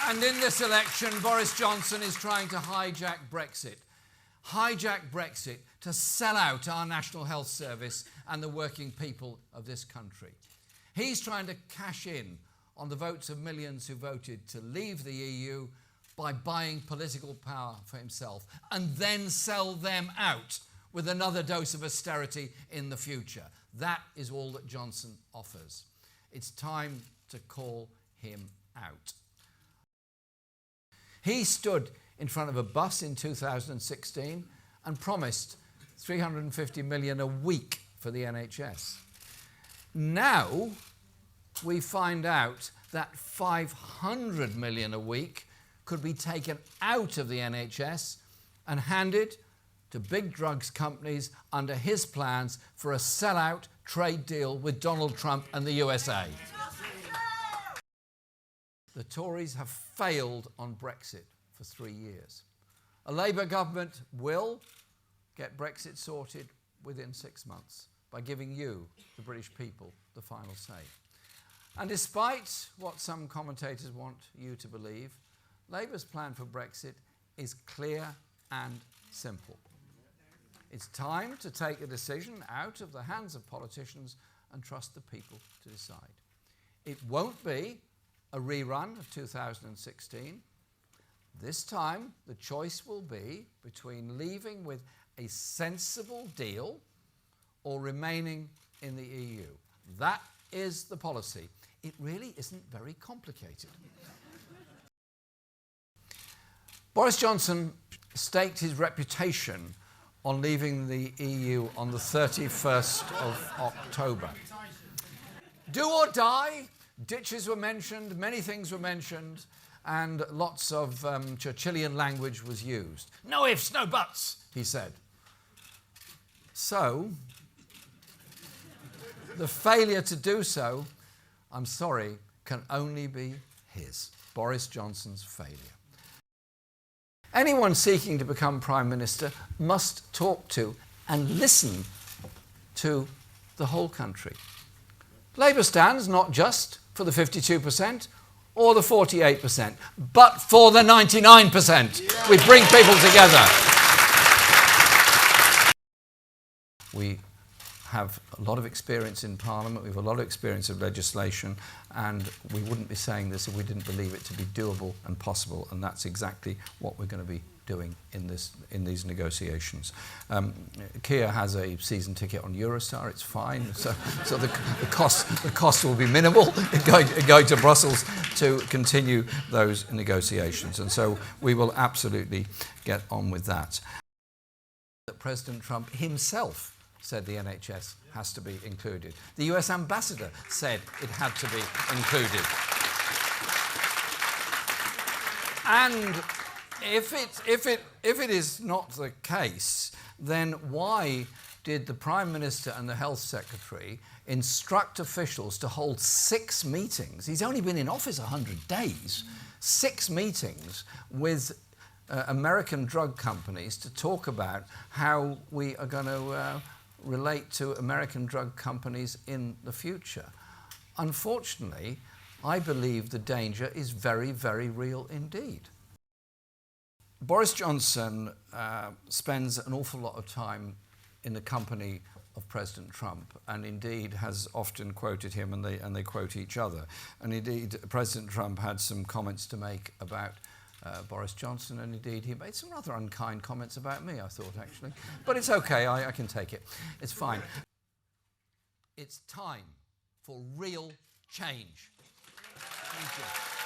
And in this election, Boris Johnson is trying to hijack Brexit. Hijack Brexit to sell out our National Health Service and the working people of this country. He's trying to cash in on the votes of millions who voted to leave the EU by buying political power for himself and then sell them out with another dose of austerity in the future. That is all that Johnson offers. It's time to call him out. He stood in front of a bus in 2016 and promised 350 million a week for the NHS. Now we find out that 500 million a week could be taken out of the NHS and handed to big drugs companies under his plans for a sellout trade deal with Donald Trump and the USA. The Tories have failed on Brexit for 3 years. A Labour government will get Brexit sorted within 6 months by giving you, the British people, the final say. And despite what some commentators want you to believe, Labour's plan for Brexit is clear and simple. It's time to take a decision out of the hands of politicians and trust the people to decide. It won't be a rerun of 2016. This time, the choice will be between leaving with a sensible deal or remaining in the EU. That is the policy. It really isn't very complicated. Boris Johnson staked his reputation on leaving the EU on the 31st of October. Do or die, ditches were mentioned, many things were mentioned, and lots of Churchillian language was used. No ifs, no buts, he said. So, the failure to do so, I'm sorry, can only be his, Boris Johnson's failure. Anyone seeking to become Prime Minister must talk to and listen to the whole country. Labour stands not just for the 52% or the 48%, but for the 99%. Yeah. We bring people together. We have a lot of experience in Parliament, we have a lot of experience of legislation, and we wouldn't be saying this if we didn't believe it to be doable and possible, and that's exactly what we're going to be doing in these negotiations. Keir has a season ticket on Eurostar, it's fine, so the cost will be minimal in going to Brussels to continue those negotiations, and so we will absolutely get on with that. President Trump himself said the NHS has to be included. The US ambassador said it had to be included. And if it is not the case, then why did the Prime Minister and the Health Secretary instruct officials to hold 6 meetings? He's only been in office 100 days. 6 meetings with American drug companies to talk about how we are going to relate to American drug companies in the future. Unfortunately, I believe the danger is very, very real indeed. Boris Johnson spends an awful lot of time in the company of President Trump, and indeed has often quoted him, and they quote each other. And indeed, President Trump had some comments to make about Boris Johnson, and indeed he made some rather unkind comments about me, I thought, actually. But it's okay, I can take it. It's fine. It's time for real change. Thank you.